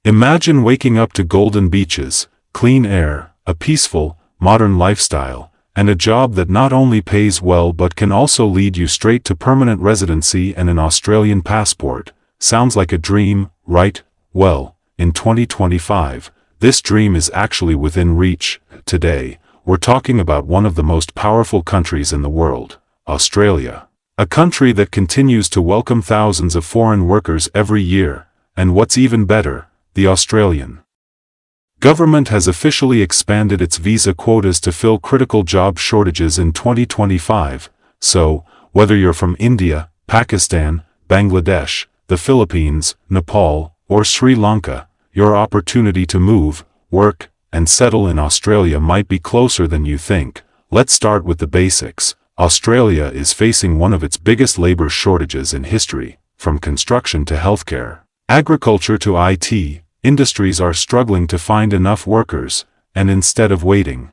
Imagine waking up to golden beaches, clean air, a peaceful, modern lifestyle, and a job that not only pays well but can also lead you straight to permanent residency and an Australian passport. Sounds like a dream, right? Well, in 2025, this dream is actually within reach. Today, we're talking about one of the most powerful countries in the world, Australia. A country that continues to welcome thousands of foreign workers every year, and what's even better, the Australian government has officially expanded its visa quotas to fill critical job shortages in 2025, so, whether you're from India, Pakistan, Bangladesh, the Philippines, Nepal, or Sri Lanka, your opportunity to move, work, and settle in Australia might be closer than you think. Let's start with the basics. Australia is facing one of its biggest labor shortages in history, from construction to healthcare, agriculture to IT. Industries are struggling to find enough workers, and instead of waiting,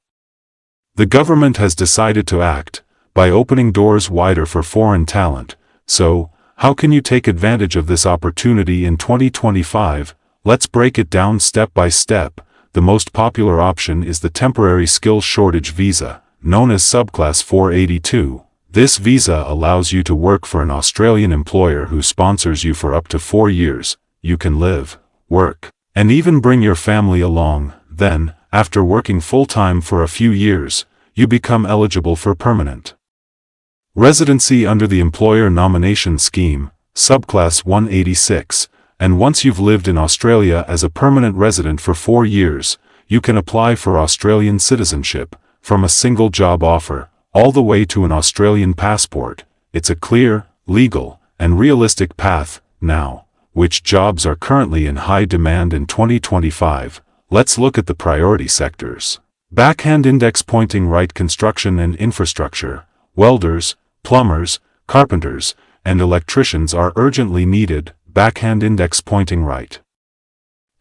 the government has decided to act by opening doors wider for foreign talent. So, how can you take advantage of this opportunity in 2025? Let's break it down step by step. The most popular option is the temporary skills shortage visa, known as Subclass 482. This visa allows you to work for an Australian employer who sponsors you for up to 4 years. You can live, work, and even bring your family along. Then, after working full-time for a few years, you become eligible for permanent residency under the Employer Nomination Scheme, Subclass 186, and once you've lived in Australia as a permanent resident for 4 years, you can apply for Australian citizenship, from a single job offer, all the way to an Australian passport. It's a clear, legal, and realistic path. Now, which jobs are currently in high demand in 2025? Let's look at the priority sectors. Backhand index pointing right: construction and infrastructure, welders, plumbers, carpenters, and electricians are urgently needed. Backhand index pointing right.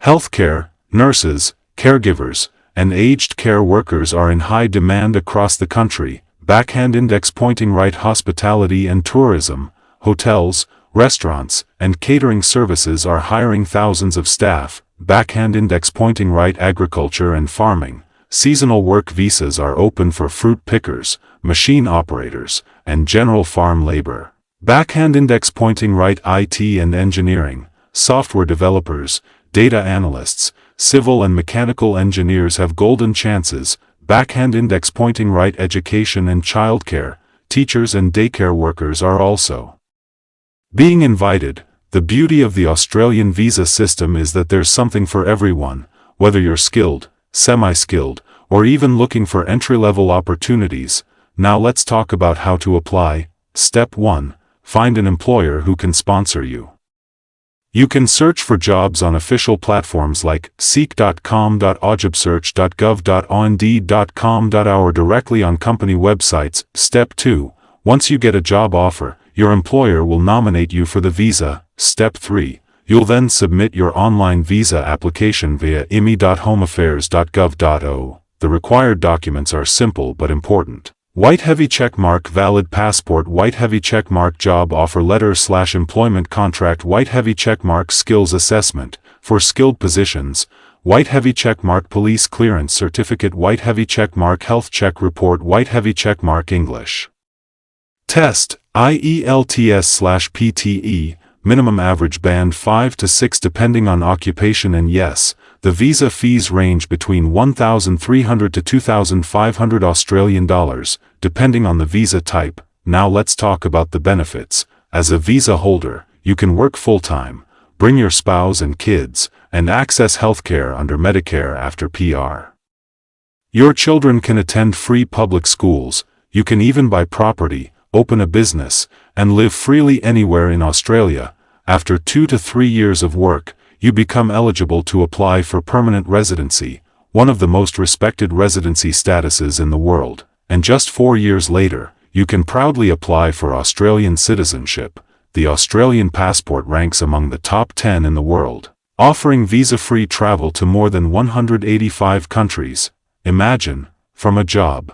Healthcare, nurses, caregivers, and aged care workers are in high demand across the country. Backhand index pointing right: hospitality and tourism, hotels, restaurants, and catering services are hiring thousands of staff. Backhand index pointing right: agriculture and farming. Seasonal work visas are open for fruit pickers, machine operators, and general farm labor. Backhand index pointing right: IT and engineering, software developers, data analysts, civil and mechanical engineers have golden chances. Backhand index pointing right: education and childcare, teachers and daycare workers are also being invited. The beauty of the Australian visa system is that there's something for everyone, whether you're skilled, semi-skilled, or even looking for entry-level opportunities. Now let's talk about how to apply. Step 1. Find an employer who can sponsor you. You can search for jobs on official platforms like seek.com.aujobsearch.gov.ond.com.au or directly on company websites. Step 2. Once you get a job offer, your employer will nominate you for the visa. Step 3. You'll then submit your online visa application via imi.homeaffairs.gov.au. The required documents are simple but important. White heavy checkmark: valid passport. White heavy checkmark: job offer letter / employment contract. White heavy checkmark: skills assessment, for skilled positions. White heavy checkmark: police clearance certificate. White heavy checkmark: health check report. White heavy checkmark: English test, IELTS/PTE, minimum average band 5 to 6 depending on occupation. And yes, the visa fees range between $1,300 to $2,500 Australian dollars, depending on the visa type. Now let's talk about the benefits. As a visa holder, you can work full-time, bring your spouse and kids, and access healthcare under Medicare after PR. Your children can attend free public schools. You can even buy property, open a business, and live freely anywhere in Australia. After 2 to 3 years of work, you become eligible to apply for permanent residency, one of the most respected residency statuses in the world, and just 4 years later, you can proudly apply for Australian citizenship. The Australian passport ranks among the top 10 in the world, offering visa-free travel to more than 185 countries. Imagine, from a job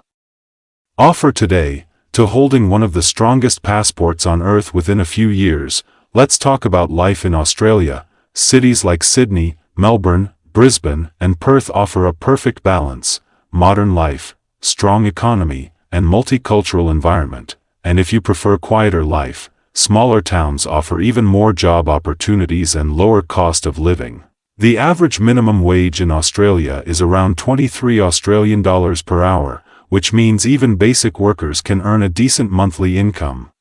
offer today, to holding one of the strongest passports on earth within a few years. Let's talk about life in Australia. Cities like Sydney, Melbourne, Brisbane, and Perth offer a perfect balance: modern life, strong economy, and multicultural environment. And if you prefer quieter life, smaller towns offer even more job opportunities and lower cost of living. The average minimum wage in Australia is around 23 Australian dollars per hour, which means even basic workers can earn a decent monthly income.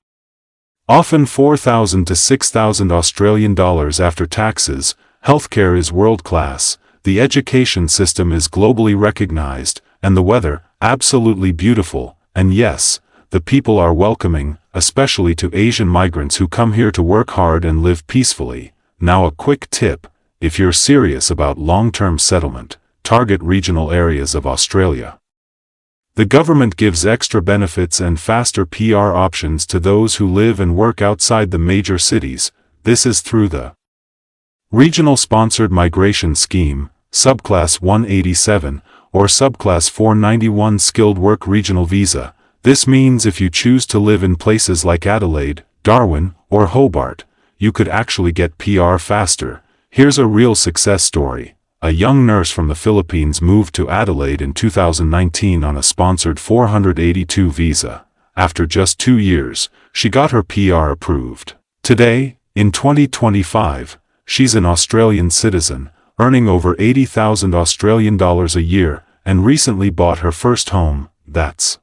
Often 4,000 to 6,000 Australian dollars after taxes. Healthcare is world-class, the education system is globally recognized, and the weather, absolutely beautiful. And yes, the people are welcoming, especially to Asian migrants who come here to work hard and live peacefully. Now a quick tip: if you're serious about long-term settlement, target regional areas of Australia. The government gives extra benefits and faster PR options to those who live and work outside the major cities. This is through the Regional Sponsored Migration Scheme, Subclass 187, or Subclass 491 Skilled Work Regional Visa. This means if you choose to live in places like Adelaide, Darwin, or Hobart, you could actually get PR faster. Here's a real success story. A young nurse from the Philippines moved to Adelaide in 2019 on a sponsored 482 visa. After just 2 years, she got her PR approved. Today, in 2025, she's an Australian citizen, earning over 80,000 Australian dollars a year, and recently bought her first home. That's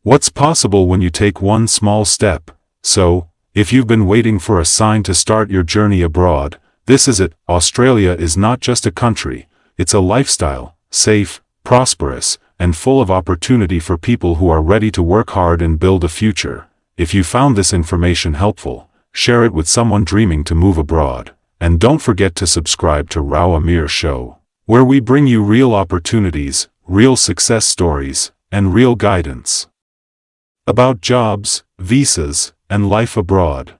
what's possible when you take one small step. So, if you've been waiting for a sign to start your journey abroad, this is it. Australia is not just a country, it's a lifestyle, safe, prosperous, and full of opportunity for people who are ready to work hard and build a future. If you found this information helpful, share it with someone dreaming to move abroad. And don't forget to subscribe to Rao Amir Show, where we bring you real opportunities, real success stories, and real guidance about jobs, visas, and life abroad.